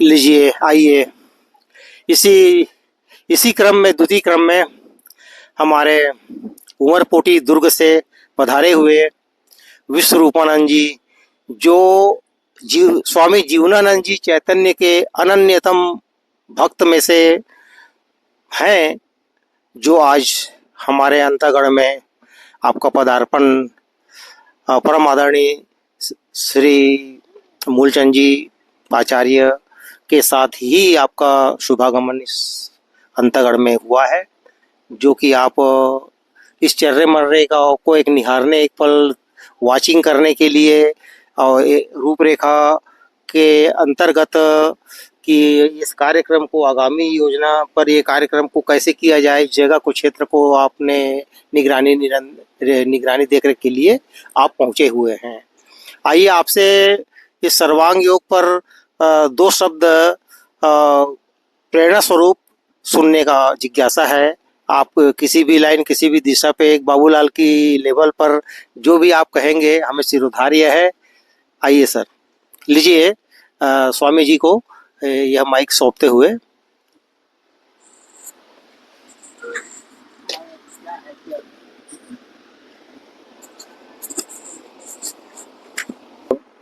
लीजिए, आइए। इसी इसी क्रम में, द्वितीय क्रम में, हमारे उमरपोटी दुर्ग से पधारे हुए विश्व रूपानंद जी, जो स्वामी जीवनानंद जी चैतन्य के अनन्यतम भक्त में से हैं, जो आज हमारे अंतःगढ़ में आपका पदार्पण परम आदरणीय श्री मूलचंद जी आचार्य के साथ ही आपका शुभागमन इस अंतःगढ़ में हुआ है, जो कि आप इस चर्रे मर्रे का को एक निहारने, एक पल वाचिंग करने के लिए और रूपरेखा के अंतर्गत कि इस कार्यक्रम को, आगामी योजना पर ये कार्यक्रम को कैसे किया जाए, इस जगह को, क्षेत्र को आपने निगरानी देखरेख के लिए आप पहुंचे हुए हैं। आइए आपसे इस सर्वांग योग पर दो शब्द प्रेरणा स्वरूप सुनने का जिज्ञासा है। आप किसी भी लाइन, किसी भी दिशा पे, एक बाबूलाल की लेवल पर जो भी आप कहेंगे हमें सिरोधार्य है। आइए सर, लीजिए स्वामी जी को यह माइक सौंपते हुए।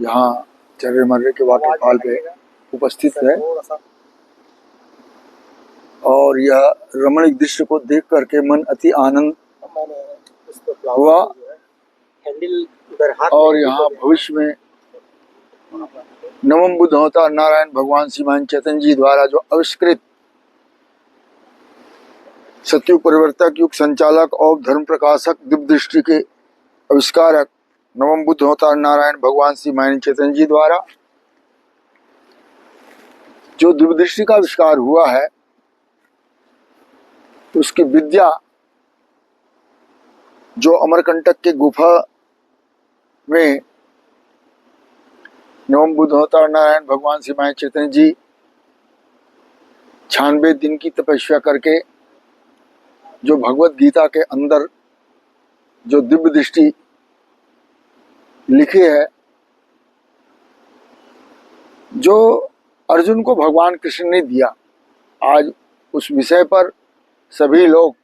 यहाँ चर्रे मर्रे के वाटरफॉल पे उपस्थित है और यह रमणीक दृश्य को देख करके मन अति आनंद हुआ। और यहाँ भविष्य में नवम बुद्ध अवतार नारायण भगवान श्रीमान चैतन्य जी द्वारा जो आविष्कृत सतयुग परिवर्तक युग संचालक और धर्म प्रकाशक दिव्य दृष्टि के आविष्कारक नवम बुद्ध अवतार नारायण भगवान श्रीमान चैतन्य जी द्वारा जो दिव्य दृष्टि का आविष्कार हुआ है, उसकी विद्या जो अमरकंटक के गुफा में नवम बुद्ध अवतार नारायण भगवान श्रीमान चैतन्य जी 96 दिन की तपस्या करके जो भगवत गीता के अंदर जो दिव्य दृष्टि लिखी है, जो अर्जुन को भगवान कृष्ण ने दिया, आज उस विषय पर सभी लोग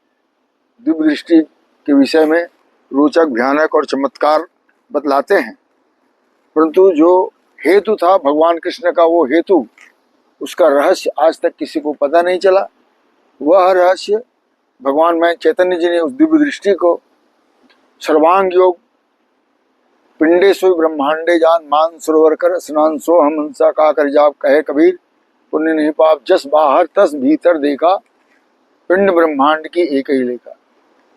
दिव्य दृष्टि के विषय में रोचक, भयानक और चमत्कार बतलाते हैं। परंतु जो हेतु था भगवान कृष्ण का, वो हेतु, उसका रहस्य आज तक किसी को पता नहीं चला। वह रहस्य भगवान में चैतन्य जी ने उस दिव्य दृष्टि को सर्वांग योग पिंडेश्वर ब्रह्मांडे जान मान सरोवर कर स्नान सो हम हंसा का कर जाप कहे कबीर, पुण्य नहीं पाप जस बाहर तस भीतर देखा, पिंड ब्रह्मांड की एक ही लेखा।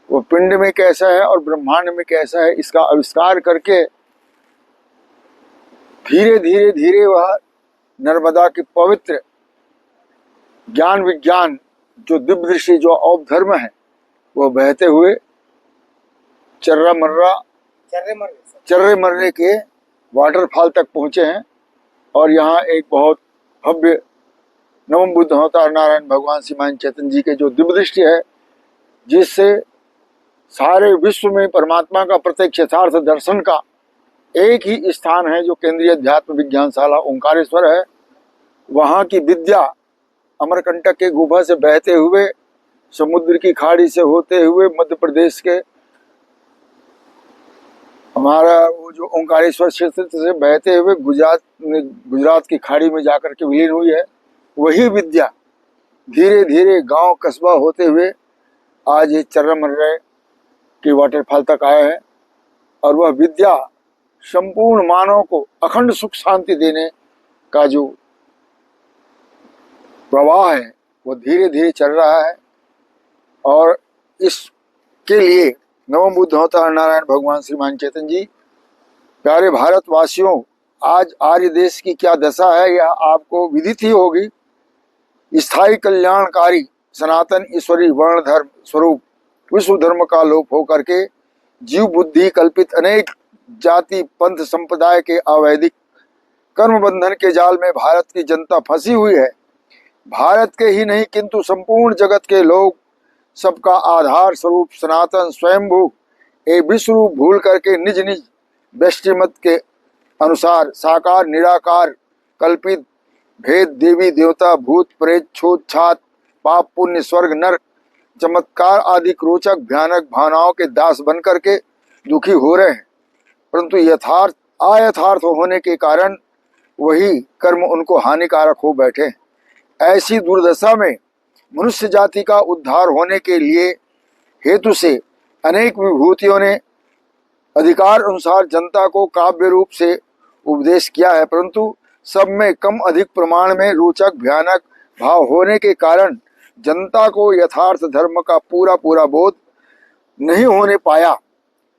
वो पिंड में कैसा है और ब्रह्मांड में कैसा है, इसका आविष्कार करके धीरे धीरे धीरे वह नर्मदा की पवित्र ज्ञान विज्ञान जो दिव्य दृष्टि, जो औपधर्म है, वो बहते हुए चर्रे मर्रे के वाटरफॉल तक पहुंचे हैं। और यहाँ एक बहुत भव्य नवम बुद्ध अवतार नारायण भगवान श्रीमान चैतन्य जी के जो दिव्य दृष्टि है, जिससे सारे विश्व में परमात्मा का प्रत्यक्ष यथार्थ दर्शन का एक ही स्थान है, जो केंद्रीय अध्यात्म विज्ञानशाला ओंकारेश्वर है। वहाँ की विद्या अमरकंटक के गुफा से बहते हुए, समुद्र की खाड़ी से होते हुए, मध्य प्रदेश के हमारा वो जो ओंकारेश्वर क्षेत्र से बहते हुए गुजरात की खाड़ी में जाकर के विलीन हुई है। वही विद्या धीरे धीरे गांव कस्बा होते हुए आज ये चर्रा मर्रे के वाटरफॉल तक आए हैं। और वह विद्या संपूर्ण मानव को अखंड सुख शांति देने का जो प्रवाह है, वो धीरे धीरे चल रहा है। और इसके लिए नवम बुद्ध अवतार नारायण भगवान श्रीमान चैतन्य जी, प्यारे भारतवासियों, आज आर्य देश की क्या दशा है यह आपको विदित ही होगी। स्थायी कल्याणकारी सनातन ईश्वरी वर्ण धर्म स्वरूप विश्व धर्म का लोप हो करके जीव बुद्धि कल्पित अनेक जाति पंथ संप्रदाय के अवैधिक कर्म बंधन के जाल में भारत की जनता फंसी हुई है। भारत के ही नहीं किंतु संपूर्ण जगत के लोग सबका आधार स्वरूप सनातन स्वयंभू ए विश्व रूप भूल करके निज निज व्यष्टि मत के अनुसार साकार निराकार कल्पित भेद देवी देवता भूत प्रेत छूत छात पाप पुण्य स्वर्ग नरक चमत्कार आदि रोचक भयानक भावनाओं के दास बन करके दुखी हो रहे हैं, परंतु यथार्थ अयथार्थ होने के कारण वही कर्म उनको हानिकारक हो बैठे। ऐसी दुर्दशा में मनुष्य जाति का उद्धार होने के लिए हेतु से अनेक विभूतियों ने अधिकार अनुसार जनता को काव्य रूप से उपदेश किया है, परंतु सब में कम अधिक प्रमाण में रोचक भयानक भाव होने के कारण जनता को यथार्थ धर्म का पूरा पूरा बोध नहीं होने पाया।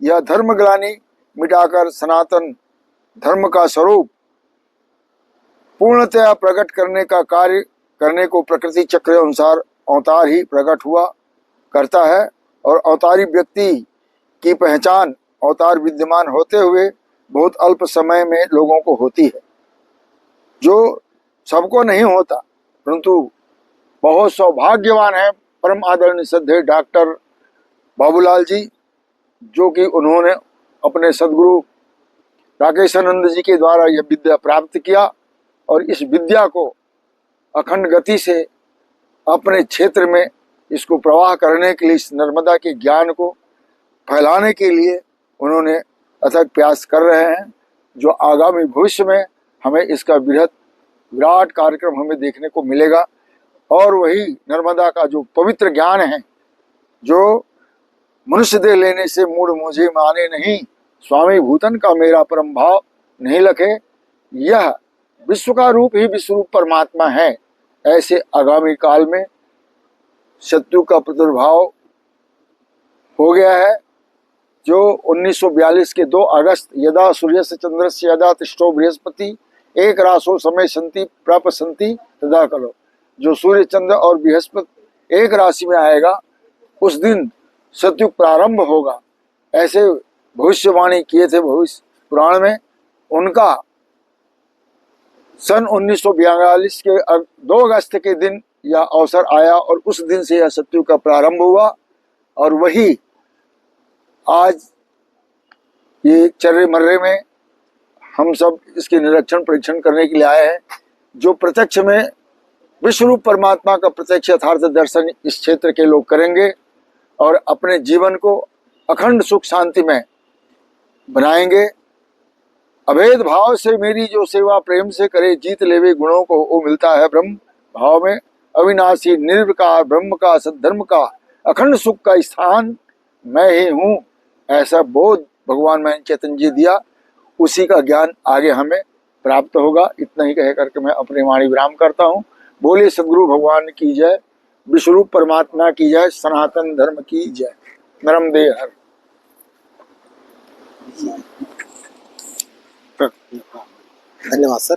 यह धर्मग्लानि मिटाकर सनातन धर्म का स्वरूप पूर्णतया प्रकट करने का कार्य करने को प्रकृति चक्र अनुसार अवतार ही प्रकट हुआ करता है, और अवतारी व्यक्ति की पहचान अवतार विद्यमान होते हुए बहुत अल्प समय में लोगों को होती है, जो सबको नहीं होता। परंतु बहुत सौभाग्यवान है परम आदरणीय श्रद्धेय डॉक्टर बाबूलाल जी, जो कि उन्होंने अपने सदगुरु राकेशानंद जी के द्वारा यह विद्या प्राप्त किया, और इस विद्या को अखंड गति से अपने क्षेत्र में इसको प्रवाह करने के लिए, इस नर्मदा के ज्ञान को फैलाने के लिए उन्होंने अथक प्रयास कर रहे हैं, जो आगामी भविष्य में हमें इसका विराट कार्यक्रम हमें देखने को मिलेगा। और वही नर्मदा का जो पवित्र ज्ञान है, जो मनुष्य दे लेने से मूड मुझे माने नहीं, स्वामी भूतन का मेरा परम भाव नहीं लखे, यह विश्व का रूप ही विश्वरूप परमात्मा है। ऐसे आगामी काल में शत्रु का प्रादुर्भाव हो गया है, जो 1942 के 2 अगस्त यदा सूर्यस्य चंद्रस्य यदा तिष्ठो बृहस्पति एक रासो समय संति प्रापसंति तदा कलो, जो सूर्य चंद्र और बृहस्पति एक राशि में आएगा उस दिन सतयुग प्रारंभ होगा। ऐसे भविष्यवाणी किए थे भविष्य पुराण में। उनका सन 1942 के 2 अगस्त के दिन यह अवसर आया, और उस दिन से यह सतयुग का प्रारंभ हुआ। और वही आज ये चर्रे मर्रे में हम सब इसके निरीक्षण परीक्षण करने के लिए आए हैं, जो प्रत्यक्ष में विश्वरूप परमात्मा का प्रत्यक्ष यथार्थ दर्शन इस क्षेत्र के लोग करेंगे, और अपने जीवन को अखंड सुख शांति में बनाएंगे। अभेद भाव से मेरी जो सेवा प्रेम से करे, जीत लेवे गुणों को वो मिलता है ब्रह्म भाव में। अविनाशी निर्विकार ब्रह्म का सद्धर्म का अखंड सुख का स्थान मैं ही हूँ, ऐसा बोध भगवान मैंने चैतन्य जी दिया, उसी का ज्ञान आगे हमें प्राप्त होगा। इतना ही कह करके मैं अपनी वाणी विराम करता हूँ। बोले सदगुरु भगवान की जय, विश्वरूप परमात्मा की जय, सनातन धर्म की जय। नर्मदे हर। धन्यवाद सर।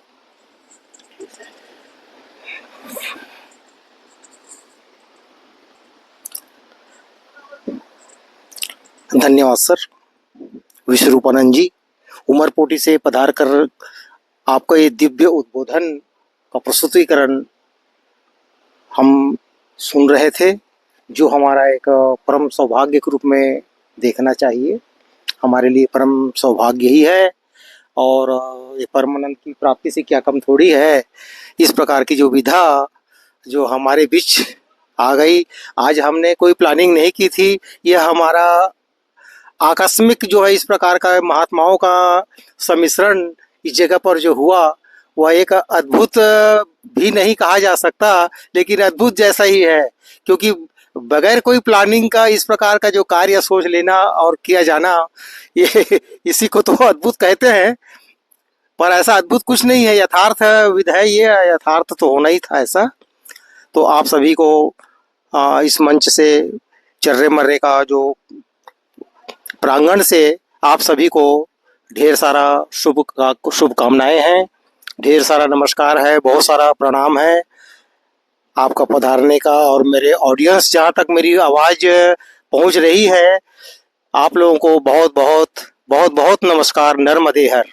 धन्यवाद सर। विश्वरूपानंद जी उमरपोटी से पधार कर आपका ये दिव्य उद्बोधन का प्रस्तुतिकरण हम सुन रहे थे, जो हमारा एक परम सौभाग्य के रूप में देखना चाहिए। हमारे लिए परम सौभाग्य ही है, और ये परमानंद की प्राप्ति से क्या कम थोड़ी है। इस प्रकार की जो विधा जो हमारे बीच आ गई, आज हमने कोई प्लानिंग नहीं की थी, यह हमारा आकस्मिक जो है इस प्रकार का महात्माओं का सम्मिश्रण इस जगह पर जो हुआ, वह एक अद्भुत भी नहीं कहा जा सकता, लेकिन अद्भुत जैसा ही है। क्योंकि बगैर कोई प्लानिंग का इस प्रकार का जो कार्य सोच लेना और किया जाना, ये इसी को तो अद्भुत कहते हैं। पर ऐसा अद्भुत कुछ नहीं है, यथार्थ विध है, ये यथार्थ तो होना ही था ऐसा। तो आप सभी को इस मंच से, चर्रे मर्रे का जो प्रांगण से, आप सभी को ढेर सारा शुभकामनाएं हैं, ढेर सारा नमस्कार है, बहुत सारा प्रणाम है आपका पधारने का। और मेरे ऑडियंस, जहाँ तक मेरी आवाज़ पहुँच रही है, आप लोगों को बहुत बहुत बहुत बहुत नमस्कार। नर्मदे हर।